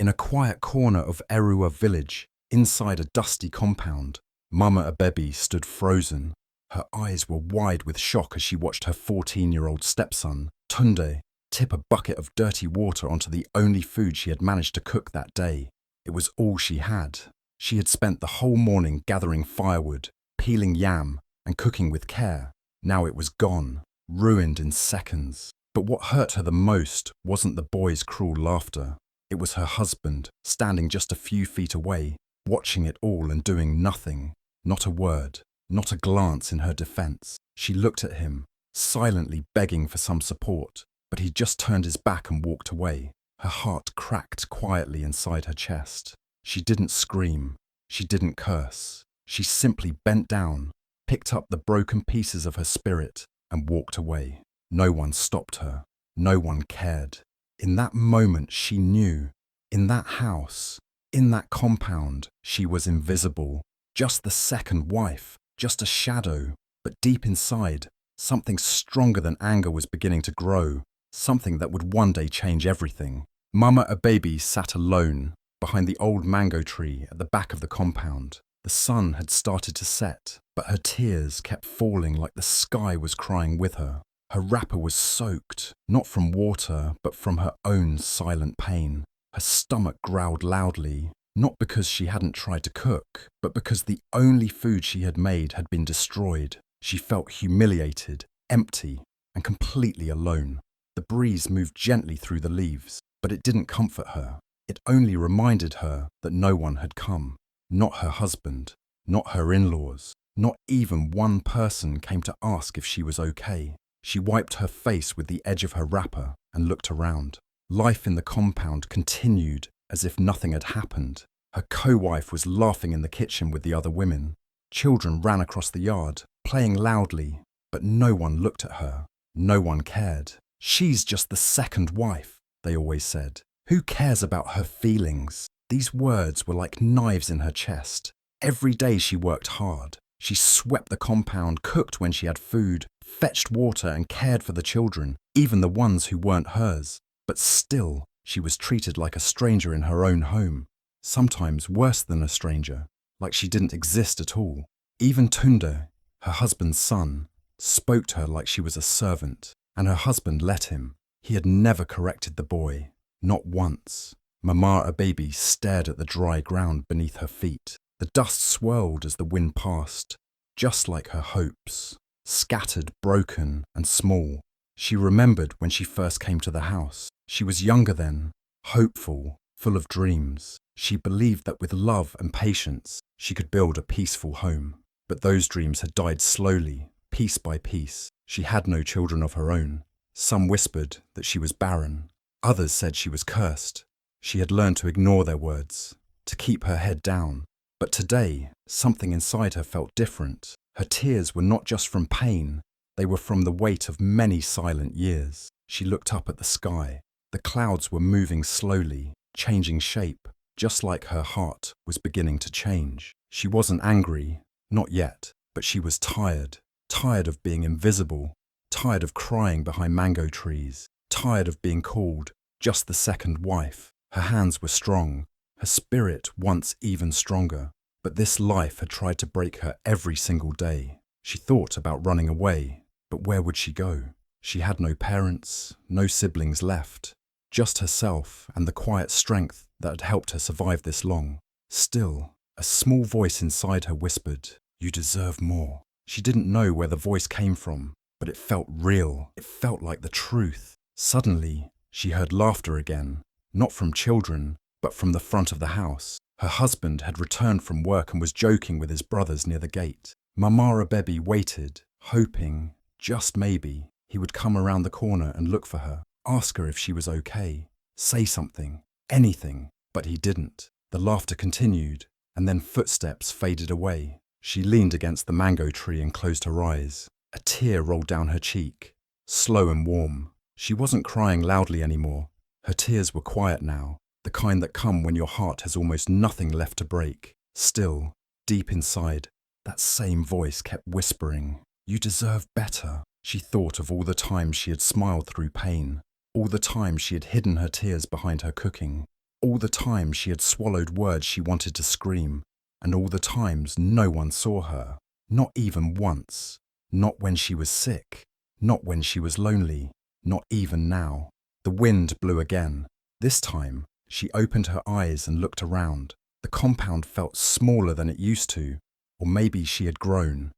In a quiet corner of Erua village, inside a dusty compound, Mama Abebe stood frozen. Her eyes were wide with shock as she watched her 14-year-old stepson, Tunde, tip a bucket of dirty water onto the only food she had managed to cook that day. It was all she had. She had spent the whole morning gathering firewood, peeling yam, and cooking with care. Now it was gone, ruined in seconds. But what hurt her the most wasn't the boy's cruel laughter. It was her husband, standing just a few feet away, watching it all and doing nothing. Not a word, not a glance in her defense. She looked at him, silently begging for some support, but he just turned his back and walked away. Her heart cracked quietly inside her chest. She didn't scream. She didn't curse. She simply bent down, picked up the broken pieces of her spirit, and walked away. No one stopped her. No one cared. In that moment, she knew. In that house, in that compound, she was invisible. Just the second wife, just a shadow. But deep inside, something stronger than anger was beginning to grow. Something that would one day change everything. Mama Abebe sat alone, behind the old mango tree at the back of the compound. The sun had started to set, but her tears kept falling like the sky was crying with her. Her wrapper was soaked, not from water, but from her own silent pain. Her stomach growled loudly, not because she hadn't tried to cook, but because the only food she had made had been destroyed. She felt humiliated, empty, and completely alone. The breeze moved gently through the leaves, but it didn't comfort her. It only reminded her that no one had come. Not her husband, not her in-laws, not even one person came to ask if she was okay. She wiped her face with the edge of her wrapper and looked around. Life in the compound continued as if nothing had happened. Her co-wife was laughing in the kitchen with the other women. Children ran across the yard, playing loudly, but no one looked at her. No one cared. She's just the second wife, they always said. Who cares about her feelings? These words were like knives in her chest. Every day she worked hard. She swept the compound, cooked when she had food, fetched water and cared for the children, even the ones who weren't hers. But still, she was treated like a stranger in her own home. Sometimes worse than a stranger, like she didn't exist at all. Even Tunde, her husband's son, spoke to her like she was a servant, and her husband let him. He had never corrected the boy, not once. Mama Abebe stared at the dry ground beneath her feet. The dust swirled as the wind passed, just like her hopes, scattered, broken, and small. She remembered when she first came to the house. She was younger then, hopeful, full of dreams. She believed that with love and patience, she could build a peaceful home. But those dreams had died slowly, piece by piece. She had no children of her own. Some whispered that she was barren. Others said she was cursed. She had learned to ignore their words, to keep her head down. But today, something inside her felt different. Her tears were not just from pain, they were from the weight of many silent years. She looked up at the sky. The clouds were moving slowly, changing shape, just like her heart was beginning to change. She wasn't angry, not yet, but she was tired. Tired of being invisible, tired of crying behind mango trees, tired of being called just the second wife. Her hands were strong, her spirit once even stronger, but this life had tried to break her every single day. She thought about running away, but where would she go? She had no parents, no siblings left, just herself and the quiet strength that had helped her survive this long. Still, a small voice inside her whispered, "You deserve more." She didn't know where the voice came from, but it felt real. It felt like the truth. Suddenly, she heard laughter again, not from children, but from the front of the house. Her husband had returned from work and was joking with his brothers near the gate. Mama Abebe waited, hoping, just maybe, he would come around the corner and look for her, ask her if she was okay, say something, anything, but he didn't. The laughter continued, and then footsteps faded away. She leaned against the mango tree and closed her eyes. A tear rolled down her cheek, slow and warm. She wasn't crying loudly anymore. Her tears were quiet now, the kind that come when your heart has almost nothing left to break. Still, deep inside, that same voice kept whispering, "You deserve better." She thought of all the times she had smiled through pain, all the times she had hidden her tears behind her cooking, All the times she had swallowed words she wanted to scream, and all the times no one saw her, not even once, not when she was sick, not when she was lonely, not even now. The wind blew again. This time, she opened her eyes and looked around. The compound felt smaller than it used to, or maybe she had grown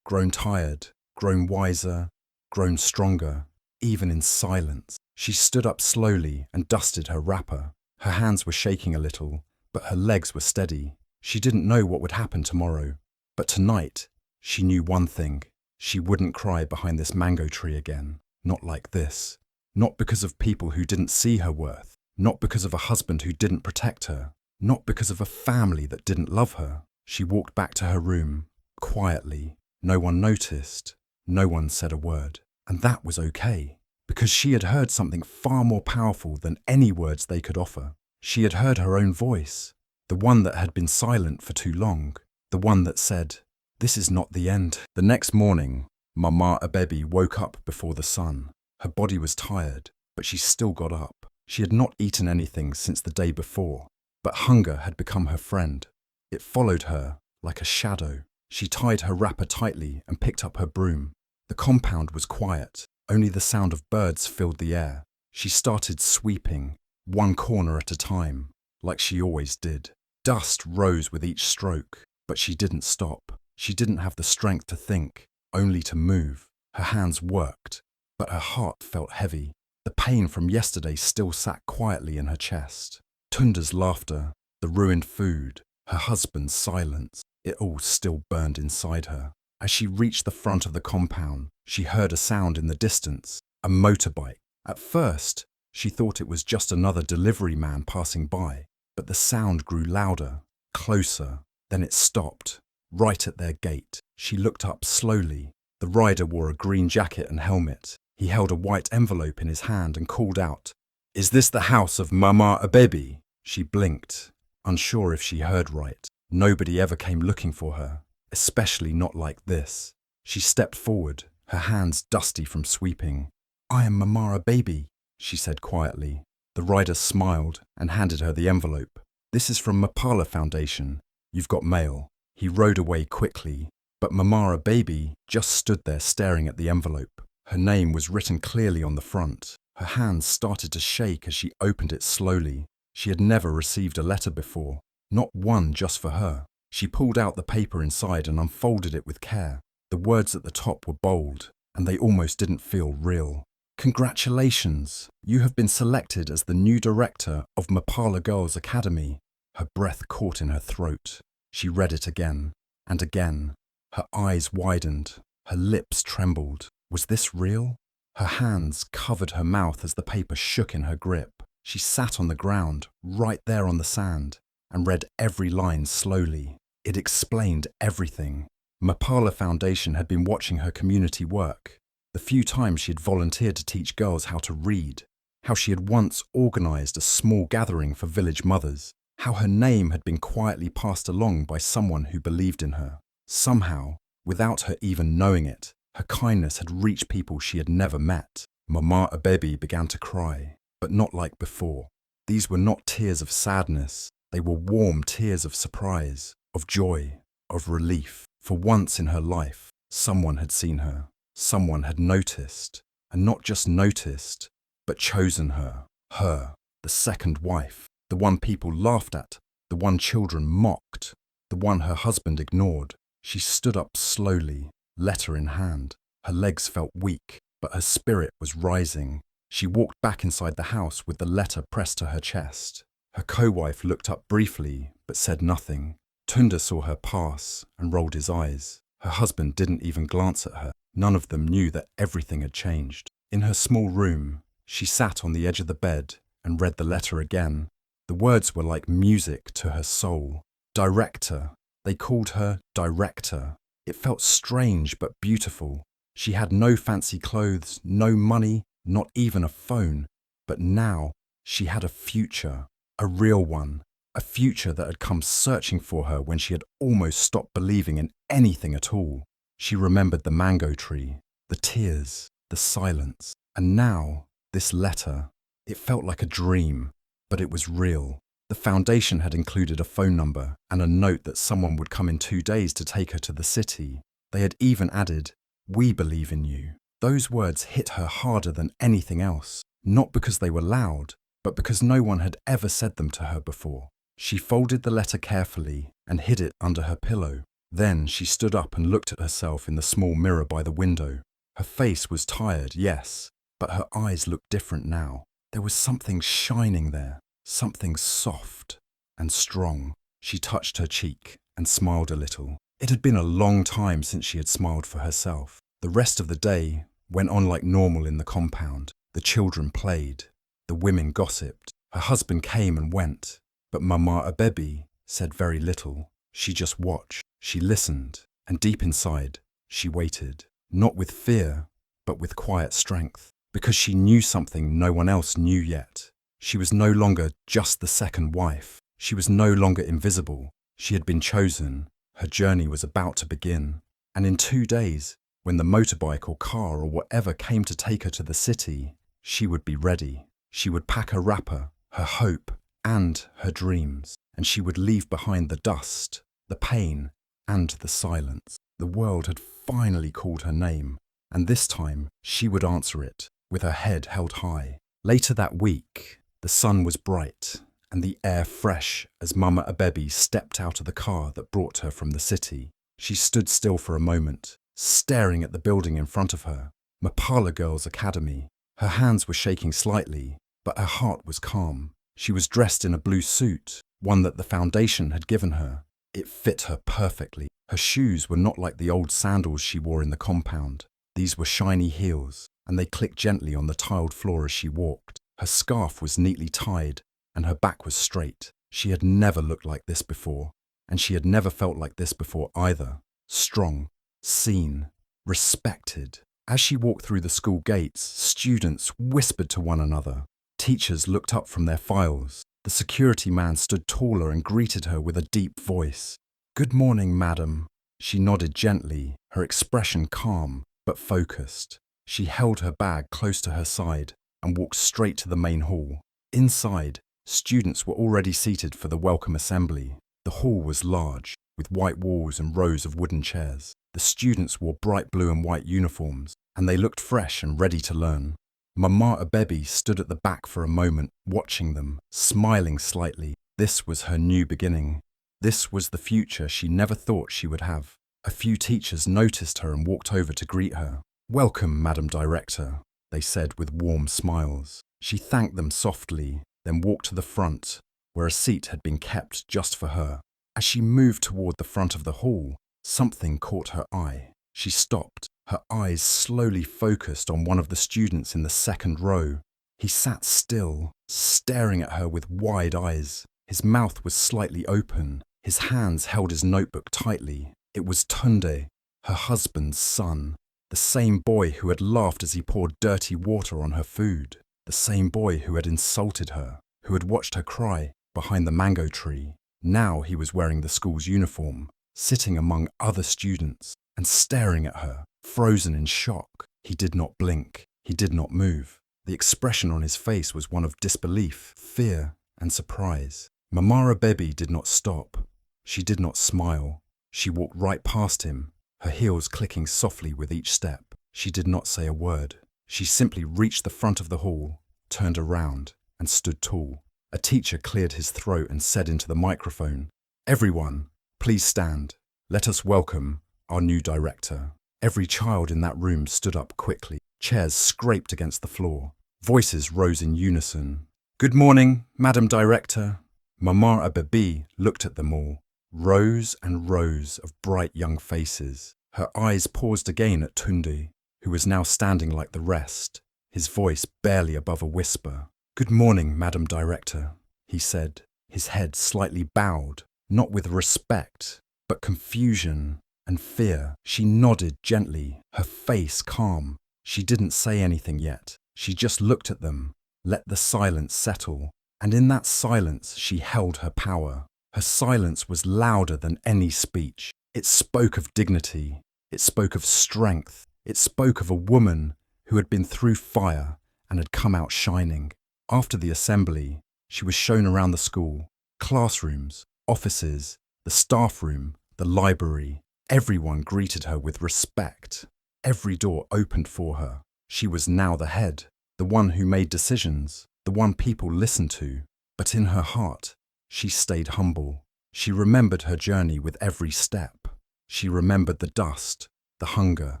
tired, grown wiser, grown stronger, even in silence. She stood up slowly and dusted her wrapper. Her hands were shaking a little, but her legs were steady. She didn't know what would happen tomorrow, but tonight, she knew one thing. She wouldn't cry behind this mango tree again. Not like this. Not because of people who didn't see her worth. Not because of a husband who didn't protect her. Not because of a family that didn't love her. She walked back to her room, quietly. No one noticed. No one said a word. And that was okay, because she had heard something far more powerful than any words they could offer. She had heard her own voice, the one that had been silent for too long, the one that said, "This is not the end." The next morning, Mama Abebi woke up before the sun. Her body was tired, but she still got up. She had not eaten anything since the day before, but hunger had become her friend. It followed her like a shadow. She tied her wrapper tightly and picked up her broom. The compound was quiet. Only the sound of birds filled the air. She started sweeping, one corner at a time, like she always did. Dust rose with each stroke, but she didn't stop. She didn't have the strength to think, only to move. Her hands worked, but her heart felt heavy. The pain from yesterday still sat quietly in her chest. Tunda's laughter, the ruined food, her husband's silence, it all still burned inside her. As she reached the front of the compound, she heard a sound in the distance, a motorbike. At first, she thought it was just another delivery man passing by, but the sound grew louder, closer. Then it stopped, right at their gate. She looked up slowly. The rider wore a green jacket and helmet. He held a white envelope in his hand and called out, "Is this the house of Mama Abebi?" She blinked, unsure if she heard right. Nobody ever came looking for her, especially not like this. She stepped forward, her hands dusty from sweeping. "I am Mama Abebi," she said quietly. The rider smiled and handed her the envelope. "This is from Mapala Foundation. You've got mail." He rode away quickly, but Mama Abebi just stood there staring at the envelope. Her name was written clearly on the front. Her hands started to shake as she opened it slowly. She had never received a letter before, not one just for her. She pulled out the paper inside and unfolded it with care. The words at the top were bold, and they almost didn't feel real. "Congratulations! You have been selected as the new director of Mapala Girls Academy." Her breath caught in her throat. She read it again and again. Her eyes widened. Her lips trembled. Was this real? Her hands covered her mouth as the paper shook in her grip. She sat on the ground, right there on the sand, and read every line slowly. It explained everything. Mapala Foundation had been watching her community work. The few times she had volunteered to teach girls how to read. How she had once organised a small gathering for village mothers. How her name had been quietly passed along by someone who believed in her. Somehow, without her even knowing it, her kindness had reached people she had never met. Mama Abebi began to cry, but not like before. These were not tears of sadness. They were warm tears of surprise, of joy, of relief. For once in her life, someone had seen her. Someone had noticed, and not just noticed, but chosen her. Her, the second wife, the one people laughed at, the one children mocked, the one her husband ignored. She stood up slowly, letter in hand. Her legs felt weak, but her spirit was rising. She walked back inside the house with the letter pressed to her chest. Her co-wife looked up briefly, but said nothing. Tunda saw her pass and rolled his eyes. Her husband didn't even glance at her. None of them knew that everything had changed. In her small room, she sat on the edge of the bed and read the letter again. The words were like music to her soul. Director. They called her Director. It felt strange but beautiful. She had no fancy clothes, no money, not even a phone. But now she had a future, a real one. A future that had come searching for her when she had almost stopped believing in anything at all. She remembered the mango tree, the tears, the silence. And now, this letter. It felt like a dream, but it was real. The foundation had included a phone number and a note that someone would come in 2 days to take her to the city. They had even added, "We believe in you." Those words hit her harder than anything else, not because they were loud, but because no one had ever said them to her before. She folded the letter carefully and hid it under her pillow. Then she stood up and looked at herself in the small mirror by the window. Her face was tired, yes, but her eyes looked different now. There was something shining there, something soft and strong. She touched her cheek and smiled a little. It had been a long time since she had smiled for herself. The rest of the day went on like normal in the compound. The children played. The women gossiped. Her husband came and went. But Mama Abebi said very little. She just watched. She listened. And deep inside, she waited. Not with fear, but with quiet strength. Because she knew something no one else knew yet. She was no longer just the second wife. She was no longer invisible. She had been chosen. Her journey was about to begin. And in 2 days, when the motorbike or car or whatever came to take her to the city, she would be ready. She would pack her wrapper, her hope, and her dreams. And she would leave behind the dust, the pain, and the silence. The world had finally called her name. And this time, she would answer it, with her head held high. Later that week, the sun was bright and the air fresh as Mama Abebi stepped out of the car that brought her from the city. She stood still for a moment, staring at the building in front of her, Mapala Girls' Academy. Her hands were shaking slightly, but her heart was calm. She was dressed in a blue suit, one that the foundation had given her. It fit her perfectly. Her shoes were not like the old sandals she wore in the compound. These were shiny heels, and they clicked gently on the tiled floor as she walked. Her scarf was neatly tied, and her back was straight. She had never looked like this before, and she had never felt like this before either. Strong, seen, respected. As she walked through the school gates, students whispered to one another. Teachers looked up from their files. The security man stood taller and greeted her with a deep voice. "Good morning, madam." She nodded gently, her expression calm but focused. She held her bag close to her side and walked straight to the main hall. Inside, students were already seated for the welcome assembly. The hall was large, with white walls and rows of wooden chairs. The students wore bright blue and white uniforms, and they looked fresh and ready to learn. Mama Abebi stood at the back for a moment, watching them, smiling slightly. This was her new beginning. This was the future she never thought she would have. A few teachers noticed her and walked over to greet her. "Welcome, Madam Director," they said with warm smiles. She thanked them softly, then walked to the front, where a seat had been kept just for her. As she moved toward the front of the hall, something caught her eye. She stopped, her eyes slowly focused on one of the students in the second row. He sat still, staring at her with wide eyes. His mouth was slightly open. His hands held his notebook tightly. It was Tunde, her husband's son, the same boy who had laughed as he poured dirty water on her food, the same boy who had insulted her, who had watched her cry behind the mango tree. Now he was wearing the school's uniform, sitting among other students and staring at her, frozen in shock. He did not blink. He did not move. The expression on his face was one of disbelief, fear, and surprise. Mama Abebi did not stop. She did not smile. She walked right past him, her heels clicking softly with each step. She did not say a word. She simply reached the front of the hall, turned around, and stood tall. A teacher cleared his throat and said into the microphone, "Everyone, please stand. Let us welcome our new director." Every child in that room stood up quickly. Chairs scraped against the floor. Voices rose in unison. "Good morning, Madam Director." Mama Abebi looked at them all. Rows and rows of bright young faces. Her eyes paused again at Tunde, who was now standing like the rest, his voice barely above a whisper. "Good morning, Madam Director," he said, his head slightly bowed, not with respect, but confusion and fear. She nodded gently, her face calm. She didn't say anything yet. She just looked at them, let the silence settle, and in that silence she held her power. Her silence was louder than any speech. It spoke of dignity. It spoke of strength. It spoke of a woman who had been through fire and had come out shining. After the assembly, she was shown around the school. Classrooms, offices, the staff room, the library, everyone greeted her with respect. Every door opened for her. She was now the head, the one who made decisions, the one people listened to. But in her heart, she stayed humble. She remembered her journey with every step. She remembered the dust, the hunger,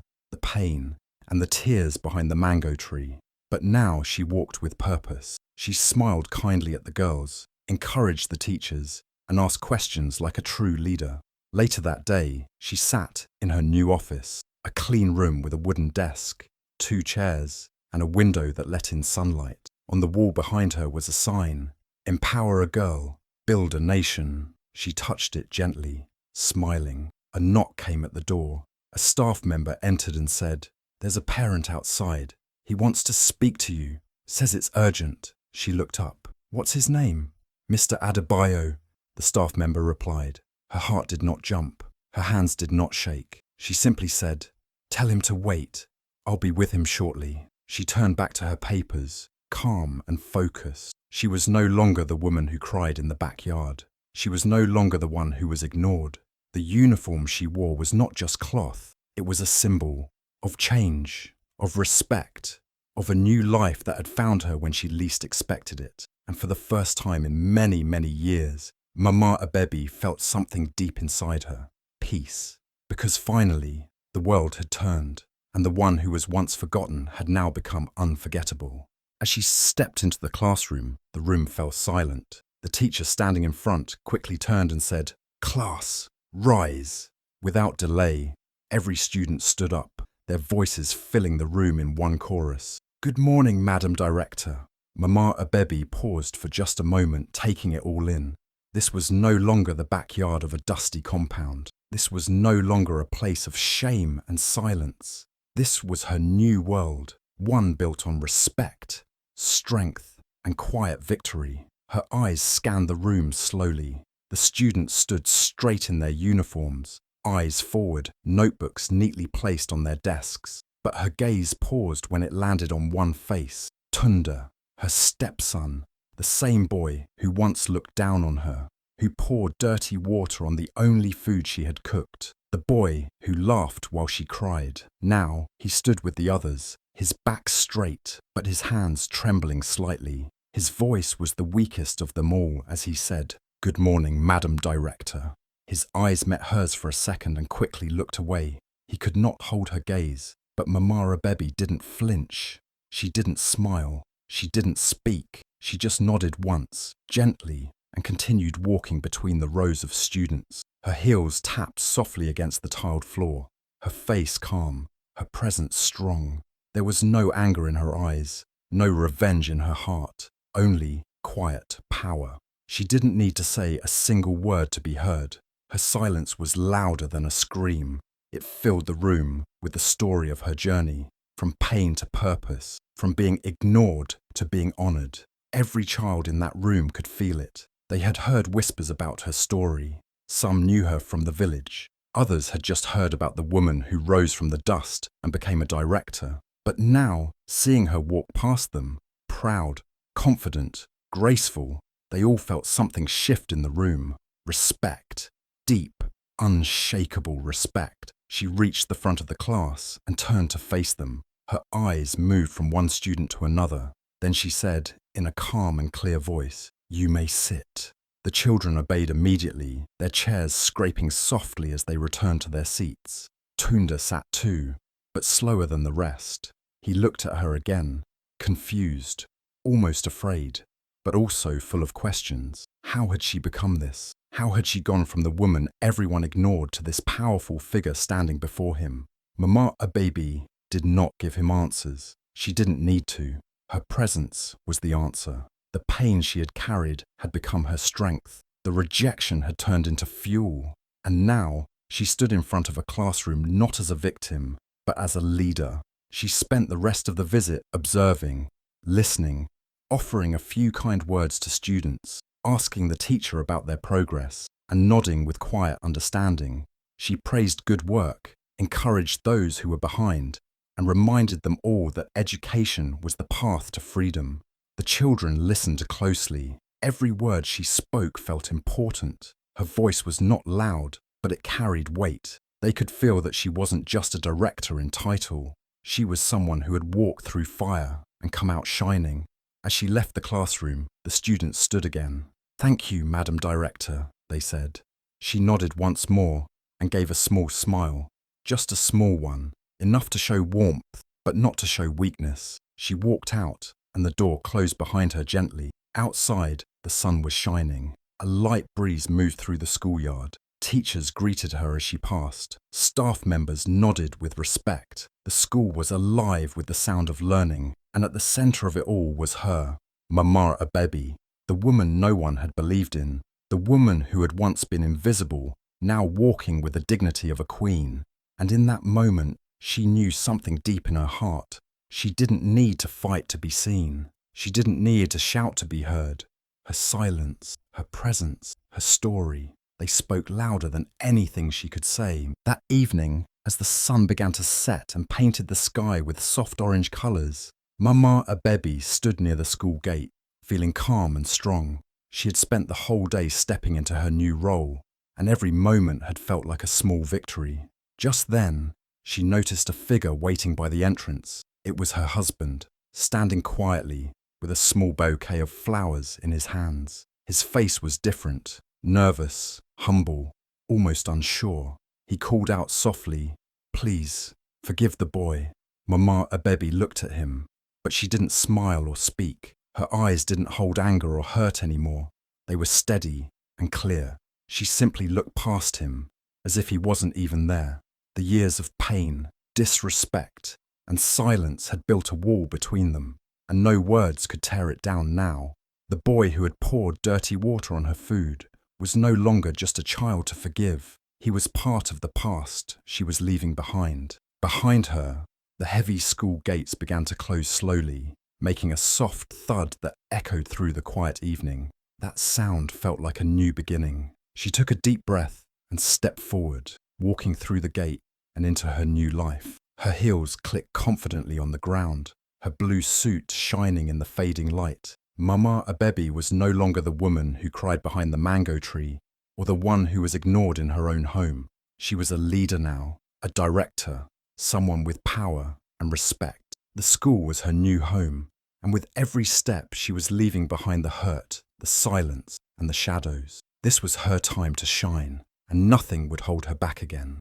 the pain, and the tears behind the mango tree. But now she walked with purpose. She smiled kindly at the girls, encouraged the teachers, and asked questions like a true leader. Later that day, she sat in her new office, a clean room with a wooden desk, 2 chairs, and a window that let in sunlight. On the wall behind her was a sign, "Empower a girl, build a nation." She touched it gently, smiling. A knock came at the door. A staff member entered and said, "There's a parent outside. He wants to speak to you. Says it's urgent." She looked up. "What's his name?" "Mr. Adebayo," the staff member replied. Her heart did not jump. Her hands did not shake. She simply said, "Tell him to wait. I'll be with him shortly." She turned back to her papers, calm and focused. She was no longer the woman who cried in the backyard. She was no longer the one who was ignored. The uniform she wore was not just cloth. It was a symbol of change, of respect, of a new life that had found her when she least expected it. And for the first time in many, many years, Mama Abebi felt something deep inside her, peace. Because finally, the world had turned, and the one who was once forgotten had now become unforgettable. As she stepped into the classroom, the room fell silent. The teacher standing in front quickly turned and said, "Class, rise." Without delay, every student stood up, their voices filling the room in one chorus. "Good morning, Madam Director." Mama Abebi paused for just a moment, taking it all in. This was no longer the backyard of a dusty compound. This was no longer a place of shame and silence. This was her new world, one built on respect, strength, and quiet victory. Her eyes scanned the room slowly. The students stood straight in their uniforms, eyes forward, notebooks neatly placed on their desks. But her gaze paused when it landed on one face, Tunda, her stepson, the same boy who once looked down on her, who poured dirty water on the only food she had cooked, the boy who laughed while she cried. Now he stood with the others, his back straight, but his hands trembling slightly. His voice was the weakest of them all as he said, "Good morning, Madam Director." His eyes met hers for a second and quickly looked away. He could not hold her gaze, but Mama Abebi didn't flinch. She didn't smile. She didn't speak. She just nodded once, gently, and continued walking between the rows of students. Her heels tapped softly against the tiled floor, her face calm, her presence strong. There was no anger in her eyes, no revenge in her heart, only quiet power. She didn't need to say a single word to be heard. Her silence was louder than a scream. It filled the room with the story of her journey, from pain to purpose, from being ignored to being honored. Every child in that room could feel it. They had heard whispers about her story. Some knew her from the village. Others had just heard about the woman who rose from the dust and became a director. But now, seeing her walk past them, proud, confident, graceful, they all felt something shift in the room. Respect. Deep, unshakable respect. She reached the front of the class and turned to face them. Her eyes moved from one student to another. Then she said, in a calm and clear voice, "You may sit." The children obeyed immediately, their chairs scraping softly as they returned to their seats. Tunda sat too, but slower than the rest. He looked at her again, confused, almost afraid, but also full of questions. How had she become this? How had she gone from the woman everyone ignored to this powerful figure standing before him? Mama Abebi did not give him answers. She didn't need to. Her presence was the answer. The pain she had carried had become her strength. The rejection had turned into fuel. And now she stood in front of a classroom not as a victim, but as a leader. She spent the rest of the visit observing, listening, offering a few kind words to students, asking the teacher about their progress, and nodding with quiet understanding. She praised good work, encouraged those who were behind, and reminded them all that education was the path to freedom. The children listened closely, Every word she spoke felt important. Her voice was not loud, but it carried weight. They could feel that she wasn't just a director in title. She was someone who had walked through fire and come out shining. As she left the classroom, the students stood again. "Thank you, Madam Director," they said. She nodded once more and gave a small smile. Just a small one, enough to show warmth, but not to show weakness. She walked out, and the door closed behind her gently. Outside, the sun was shining. A light breeze moved through the schoolyard. Teachers greeted her as she passed. Staff members nodded with respect. The school was alive with the sound of learning, and at the center of it all was her, Mama Abebi, the woman no one had believed in, the woman who had once been invisible, now walking with the dignity of a queen. And in that moment, she knew something deep in her heart. She didn't need to fight to be seen. She didn't need to shout to be heard. Her silence, her presence, her story, they spoke louder than anything she could say. That evening, as the sun began to set and painted the sky with soft orange colours, Mama Abebi stood near the school gate, feeling calm and strong. She had spent the whole day stepping into her new role, and every moment had felt like a small victory. Just then, she noticed a figure waiting by the entrance. It was her husband, standing quietly, with a small bouquet of flowers in his hands. His face was different, nervous, humble, almost unsure. He called out softly, "Please, forgive the boy." Mama Abebi looked at him, but she didn't smile or speak. Her eyes didn't hold anger or hurt anymore. They were steady and clear. She simply looked past him, as if he wasn't even there. The years of pain, disrespect, and silence had built a wall between them, and no words could tear it down now. The boy who had poured dirty water on her food was no longer just a child to forgive. He was part of the past she was leaving behind. Behind her, the heavy school gates began to close slowly, making a soft thud that echoed through the quiet evening. That sound felt like a new beginning. She took a deep breath and stepped forward, walking through the gate and into her new life. Her heels clicked confidently on the ground, her blue suit shining in the fading light. Mama Abebi was no longer the woman who cried behind the mango tree, or the one who was ignored in her own home. She was a leader now, a director, someone with power and respect. The school was her new home, and with every step she was leaving behind the hurt, the silence, and the shadows. This was her time to shine, and nothing would hold her back again.